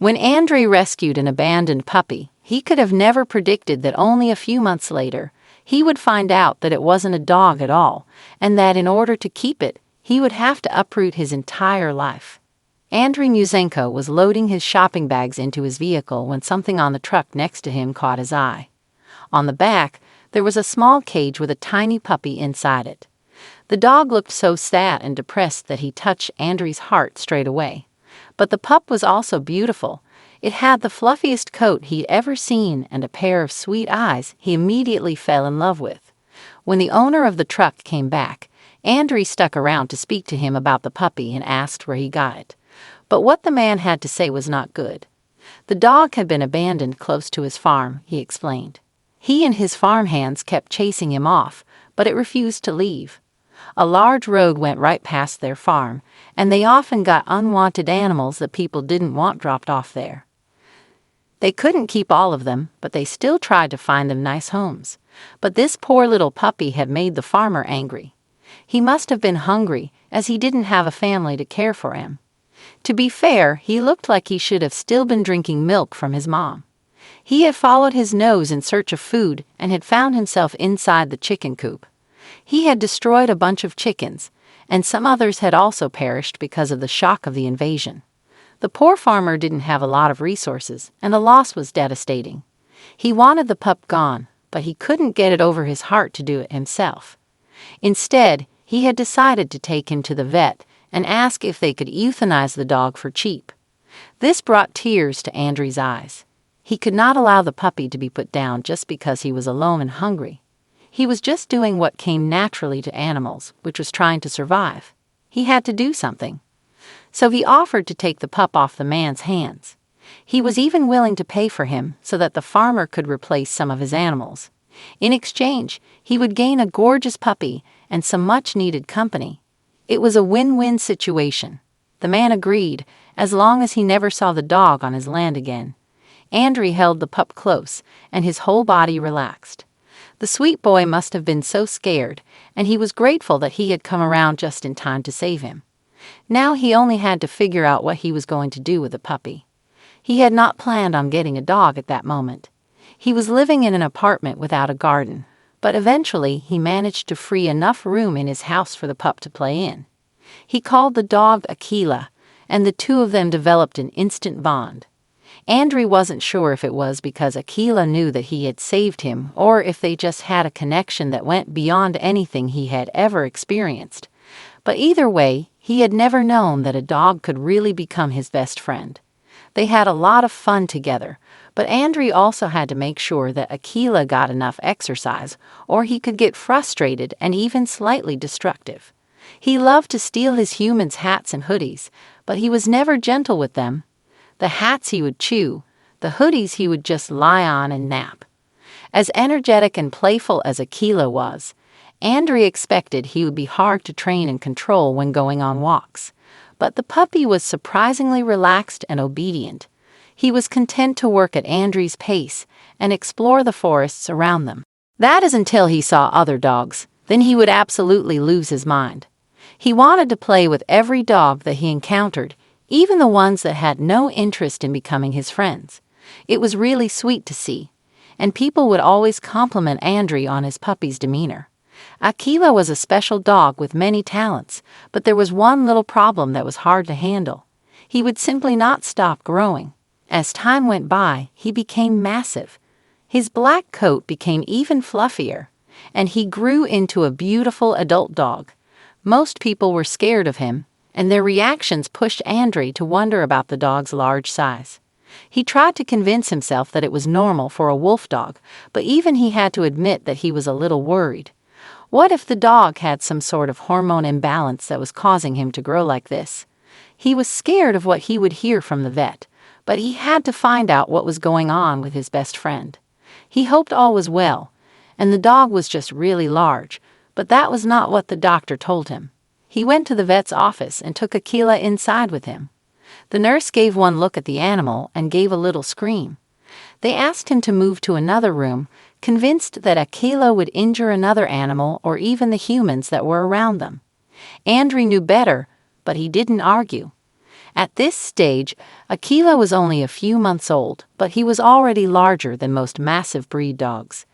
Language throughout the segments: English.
When Andrey rescued an abandoned puppy, he could have never predicted that only a few months later, he would find out that it wasn't a dog at all, and that in order to keep it, he would have to uproot his entire life. Andrey Musenko was loading his shopping bags into his vehicle when something on the truck next to him caught his eye. On the back, there was a small cage with a tiny puppy inside it. The dog looked so sad and depressed that he touched Andrey's heart straight away. But the pup was also beautiful. It had the fluffiest coat he'd ever seen and a pair of sweet eyes he immediately fell in love with. When the owner of the truck came back, Andrey stuck around to speak to him about the puppy and asked where he got it. But what the man had to say was not good. The dog had been abandoned close to his farm, he explained. He and his farmhands kept chasing him off, but it refused to leave. A large road went right past their farm, and they often got unwanted animals that people didn't want dropped off there. They couldn't keep all of them, but they still tried to find them nice homes. But this poor little puppy had made the farmer angry. He must have been hungry, as he didn't have a family to care for him. To be fair, he looked like he should have still been drinking milk from his mom. He had followed his nose in search of food and had found himself inside the chicken coop. He had destroyed a bunch of chickens, and some others had also perished because of the shock of the invasion. The poor farmer didn't have a lot of resources, and the loss was devastating. He wanted the pup gone, but he couldn't get it over his heart to do it himself. Instead, he had decided to take him to the vet and ask if they could euthanize the dog for cheap. This brought tears to Andrey's eyes. He could not allow the puppy to be put down just because he was alone and hungry. He was just doing what came naturally to animals, which was trying to survive. He had to do something. So he offered to take the pup off the man's hands. He was even willing to pay for him so that the farmer could replace some of his animals. In exchange, he would gain a gorgeous puppy and some much-needed company. It was a win-win situation. The man agreed, as long as he never saw the dog on his land again. Andrey held the pup close, and his whole body relaxed. The sweet boy must have been so scared, and he was grateful that he had come around just in time to save him. Now he only had to figure out what he was going to do with the puppy. He had not planned on getting a dog at that moment. He was living in an apartment without a garden, but eventually he managed to free enough room in his house for the pup to play in. He called the dog Aquila, and the two of them developed an instant bond. Andrey wasn't sure if it was because Aquila knew that he had saved him or if they just had a connection that went beyond anything he had ever experienced. But either way, he had never known that a dog could really become his best friend. They had a lot of fun together, but Andrey also had to make sure that Aquila got enough exercise, or he could get frustrated and even slightly destructive. He loved to steal his humans' hats and hoodies, but he was never gentle with them. The hats he would chew, the hoodies he would just lie on and nap. As energetic and playful as Aquila was, Andrey expected he would be hard to train and control when going on walks. But the puppy was surprisingly relaxed and obedient. He was content to work at Andrey's pace and explore the forests around them. That is until he saw other dogs. Then he would absolutely lose his mind. He wanted to play with every dog that he encountered, even the ones that had no interest in becoming his friends. It was really sweet to see, and people would always compliment Andrey on his puppy's demeanor. Aquila was a special dog with many talents, but there was one little problem that was hard to handle. He would simply not stop growing. As time went by, he became massive. His black coat became even fluffier, and he grew into a beautiful adult dog. Most people were scared of him, and their reactions pushed Andrey to wonder about the dog's large size. He tried to convince himself that it was normal for a wolf dog, but even he had to admit that he was a little worried. What if the dog had some sort of hormone imbalance that was causing him to grow like this? He was scared of what he would hear from the vet, but he had to find out what was going on with his best friend. He hoped all was well, and the dog was just really large, but that was not what the doctor told him. He went to the vet's office and took Aquila inside with him. The nurse gave one look at the animal and gave a little scream. They asked him to move to another room, convinced that Aquila would injure another animal or even the humans that were around them. Andrey knew better, but he didn't argue. At this stage, Aquila was only a few months old, but he was already larger than most massive breed dogs.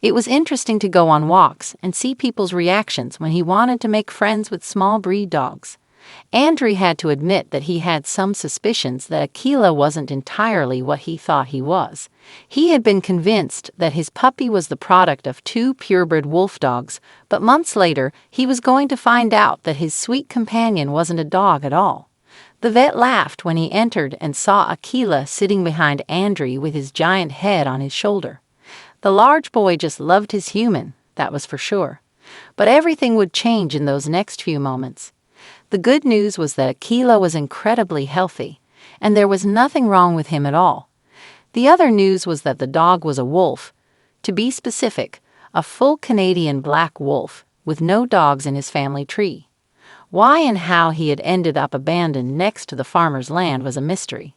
It was interesting to go on walks and see people's reactions when he wanted to make friends with small breed dogs. Andrey had to admit that he had some suspicions that Aquila wasn't entirely what he thought he was. He had been convinced that his puppy was the product of two purebred wolf dogs, but months later he was going to find out that his sweet companion wasn't a dog at all. The vet laughed when he entered and saw Aquila sitting behind Andrey with his giant head on his shoulder. The large boy just loved his human, that was for sure. But everything would change in those next few moments. The good news was that Aquila was incredibly healthy, and there was nothing wrong with him at all. The other news was that the dog was a wolf. To be specific, a full Canadian black wolf, with no dogs in his family tree. Why and how he had ended up abandoned next to the farmer's land was a mystery.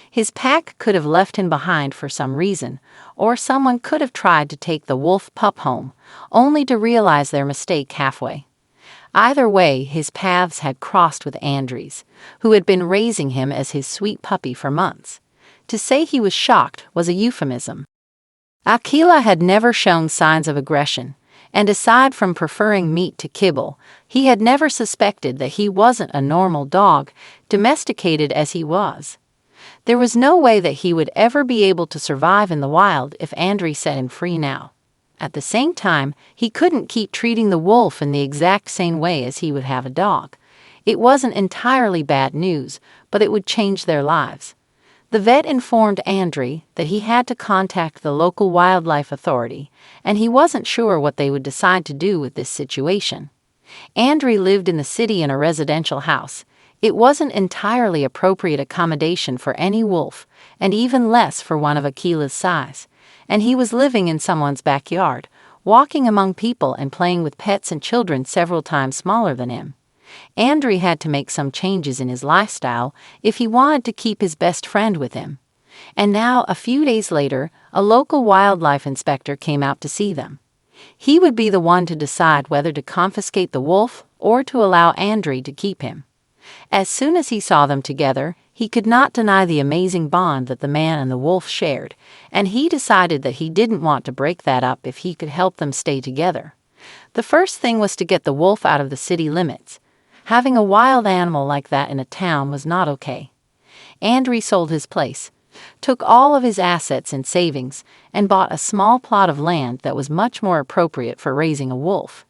His pack could have left him behind for some reason, or someone could have tried to take the wolf pup home, only to realize their mistake halfway. Either way, his paths had crossed with Andrey's, who had been raising him as his sweet puppy for months. To say he was shocked was a euphemism. Aquila had never shown signs of aggression, and aside from preferring meat to kibble, he had never suspected that he wasn't a normal dog, domesticated as he was. There was no way that he would ever be able to survive in the wild if Andrey set him free now. At the same time, he couldn't keep treating the wolf in the exact same way as he would have a dog. It wasn't entirely bad news, but it would change their lives. The vet informed Andrey that he had to contact the local wildlife authority, and he wasn't sure what they would decide to do with this situation. Andrey lived in the city in a residential house. It wasn't entirely appropriate accommodation for any wolf, and even less for one of Aquila's size. And he was living in someone's backyard, walking among people and playing with pets and children several times smaller than him. Andrey had to make some changes in his lifestyle if he wanted to keep his best friend with him. And now, a few days later, a local wildlife inspector came out to see them. He would be the one to decide whether to confiscate the wolf or to allow Andrey to keep him. As soon as he saw them together, he could not deny the amazing bond that the man and the wolf shared, and he decided that he didn't want to break that up if he could help them stay together. The first thing was to get the wolf out of the city limits. Having a wild animal like that in a town was not okay. Andrey sold his place, took all of his assets and savings, and bought a small plot of land that was much more appropriate for raising a wolf.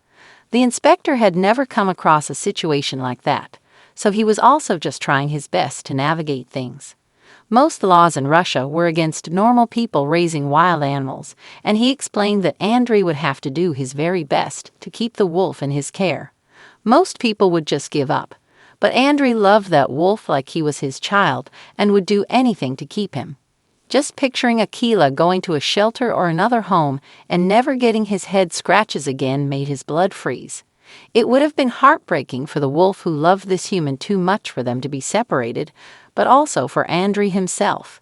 The inspector had never come across a situation like that, so he was also just trying his best to navigate things. Most laws in Russia were against normal people raising wild animals, and he explained that Andrey would have to do his very best to keep the wolf in his care. Most people would just give up, but Andrey loved that wolf like he was his child and would do anything to keep him. Just picturing Aquila going to a shelter or another home and never getting his head scratches again made his blood freeze. It would have been heartbreaking for the wolf who loved this human too much for them to be separated, but also for Andrey himself.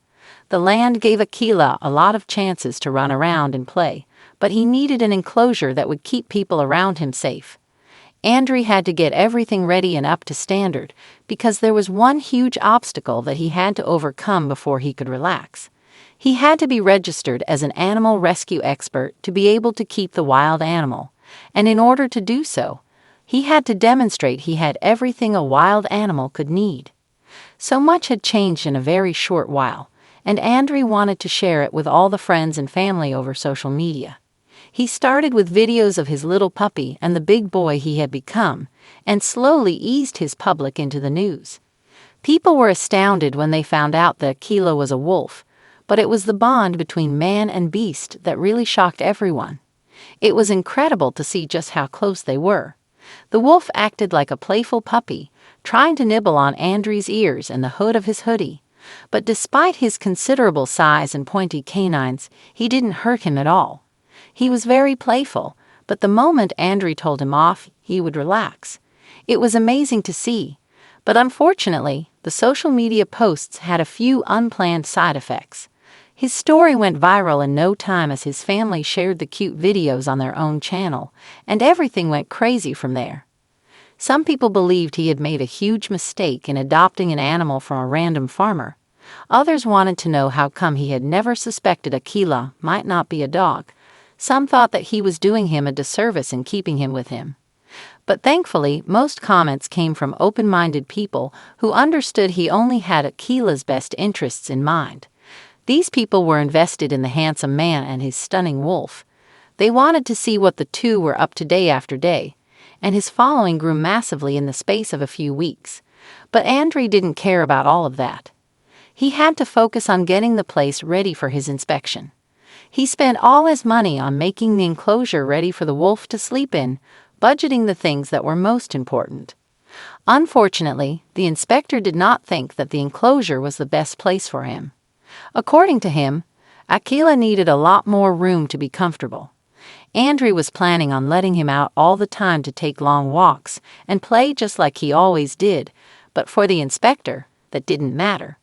The land gave Aquila a lot of chances to run around and play, but he needed an enclosure that would keep people around him safe. Andrey had to get everything ready and up to standard, because there was one huge obstacle that he had to overcome before he could relax. He had to be registered as an animal rescue expert to be able to keep the wild animal. And in order to do so, he had to demonstrate he had everything a wild animal could need. So much had changed in a very short while, and Andrey wanted to share it with all the friends and family over social media. He started with videos of his little puppy and the big boy he had become, and slowly eased his public into the news. People were astounded when they found out that Aquila was a wolf, but it was the bond between man and beast that really shocked everyone. It was incredible to see just how close they were. The wolf acted like a playful puppy, trying to nibble on Andrey's ears and the hood of his hoodie. But despite his considerable size and pointy canines, he didn't hurt him at all. He was very playful, but the moment Andrey told him off, he would relax. It was amazing to see, but unfortunately, the social media posts had a few unplanned side effects. His story went viral in no time as his family shared the cute videos on their own channel, and everything went crazy from there. Some people believed he had made a huge mistake in adopting an animal from a random farmer. Others wanted to know how come he had never suspected Aquila might not be a dog. Some thought that he was doing him a disservice in keeping him with him. But thankfully, most comments came from open-minded people who understood he only had Aquila's best interests in mind. These people were invested in the handsome man and his stunning wolf. They wanted to see what the two were up to day after day, and his following grew massively in the space of a few weeks. But Andrey didn't care about all of that. He had to focus on getting the place ready for his inspection. He spent all his money on making the enclosure ready for the wolf to sleep in, budgeting the things that were most important. Unfortunately, the inspector did not think that the enclosure was the best place for him. According to him, Aquila needed a lot more room to be comfortable. Andrey was planning on letting him out all the time to take long walks and play just like he always did, but for the inspector, that didn't matter.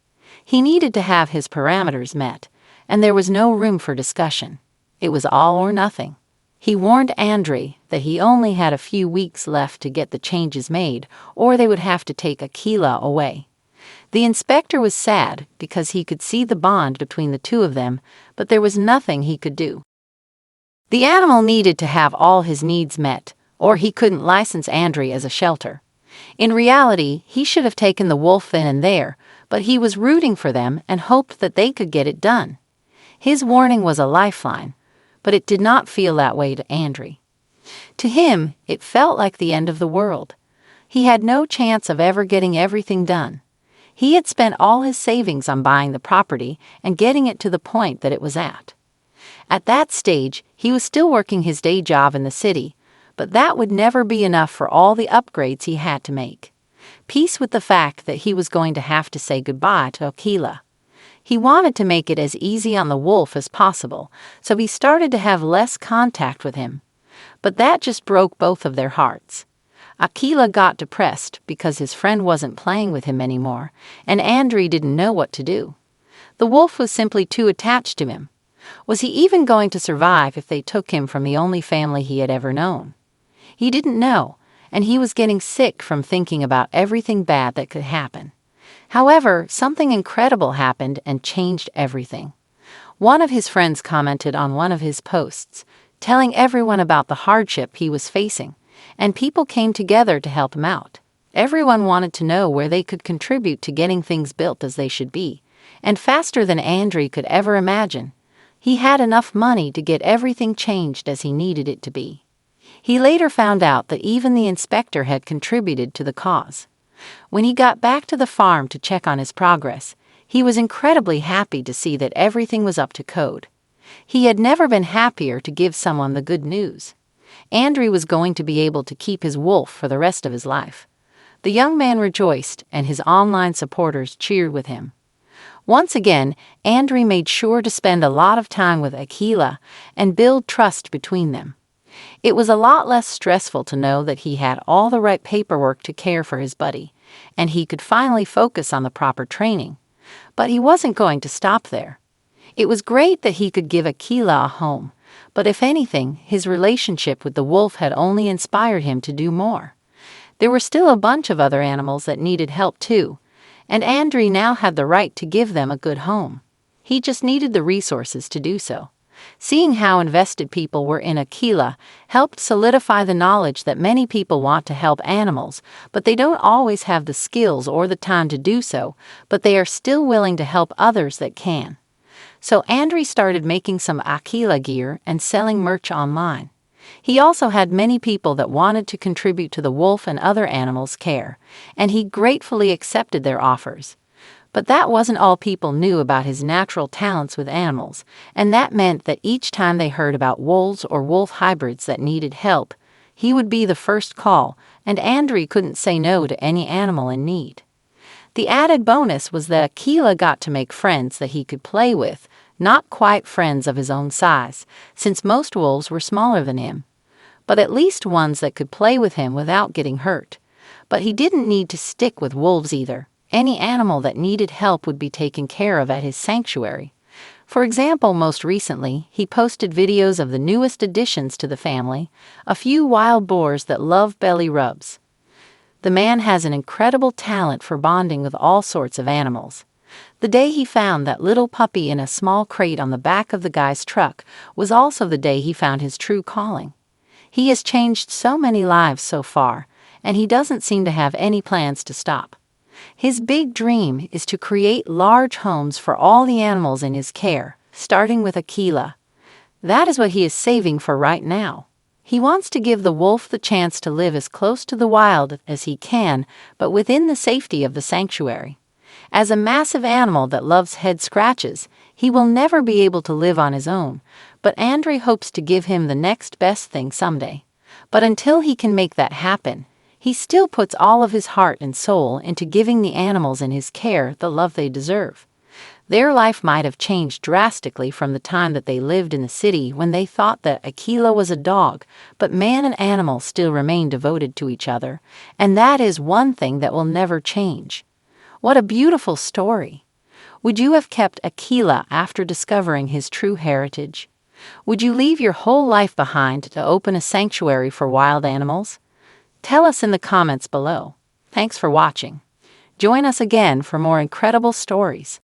He needed to have his parameters met, and there was no room for discussion. It was all or nothing. He warned Andrey that he only had a few weeks left to get the changes made, or they would have to take Aquila away. The inspector was sad because he could see the bond between the two of them, but there was nothing he could do. The animal needed to have all his needs met, or he couldn't license Andrey as a shelter. In reality, he should have taken the wolf then and there, but he was rooting for them and hoped that they could get it done. His warning was a lifeline, but it did not feel that way to Andrey. To him, it felt like the end of the world. He had no chance of ever getting everything done. He had spent all his savings on buying the property and getting it to the point that it was at. At that stage, he was still working his day job in the city, but that would never be enough for all the upgrades he had to make. Peace with the fact that he was going to have to say goodbye to Aquila. He wanted to make it as easy on the wolf as possible, so he started to have less contact with him. But that just broke both of their hearts. Aquila got depressed because his friend wasn't playing with him anymore, and Andrey didn't know what to do. The wolf was simply too attached to him. Was he even going to survive if they took him from the only family he had ever known? He didn't know, and he was getting sick from thinking about everything bad that could happen. However, something incredible happened and changed everything. One of his friends commented on one of his posts, telling everyone about the hardship he was facing, and people came together to help him out. Everyone wanted to know where they could contribute to getting things built as they should be, and faster than Andrey could ever imagine. He had enough money to get everything changed as he needed it to be. He later found out that even the inspector had contributed to the cause. When he got back to the farm to check on his progress, he was incredibly happy to see that everything was up to code. He had never been happier to give someone the good news. Andrey was going to be able to keep his wolf for the rest of his life. The young man rejoiced, and his online supporters cheered with him. Once again, Andrey made sure to spend a lot of time with Aquila and build trust between them. It was a lot less stressful to know that he had all the right paperwork to care for his buddy, and he could finally focus on the proper training. But he wasn't going to stop there. It was great that he could give Aquila a home, but if anything, his relationship with the wolf had only inspired him to do more. There were still a bunch of other animals that needed help too, and Andrey now had the right to give them a good home. He just needed the resources to do so. Seeing how invested people were in Aquila helped solidify the knowledge that many people want to help animals, but they don't always have the skills or the time to do so, but they are still willing to help others that can. So Andrey started making some Aquila gear and selling merch online. He also had many people that wanted to contribute to the wolf and other animals' care, and he gratefully accepted their offers. But that wasn't all people knew about his natural talents with animals, and that meant that each time they heard about wolves or wolf hybrids that needed help, he would be the first call, and Andrey couldn't say no to any animal in need. The added bonus was that Aquila got to make friends that he could play with, not quite friends of his own size, since most wolves were smaller than him, but at least ones that could play with him without getting hurt. But he didn't need to stick with wolves either. Any animal that needed help would be taken care of at his sanctuary. For example, most recently, he posted videos of the newest additions to the family, a few wild boars that love belly rubs. The man has an incredible talent for bonding with all sorts of animals. The day he found that little puppy in a small crate on the back of the guy's truck was also the day he found his true calling. He has changed so many lives so far, and he doesn't seem to have any plans to stop. His big dream is to create large homes for all the animals in his care, starting with Aquila. That is what he is saving for right now. He wants to give the wolf the chance to live as close to the wild as he can, but within the safety of the sanctuary. As a massive animal that loves head scratches, he will never be able to live on his own, but Andrey hopes to give him the next best thing someday. But until he can make that happen, he still puts all of his heart and soul into giving the animals in his care the love they deserve. Their life might have changed drastically from the time that they lived in the city when they thought that Aquila was a dog, but man and animal still remain devoted to each other, and that is one thing that will never change. What a beautiful story! Would you have kept Aquila after discovering his true heritage? Would you leave your whole life behind to open a sanctuary for wild animals? Tell us in the comments below. Thanks for watching. Join us again for more incredible stories.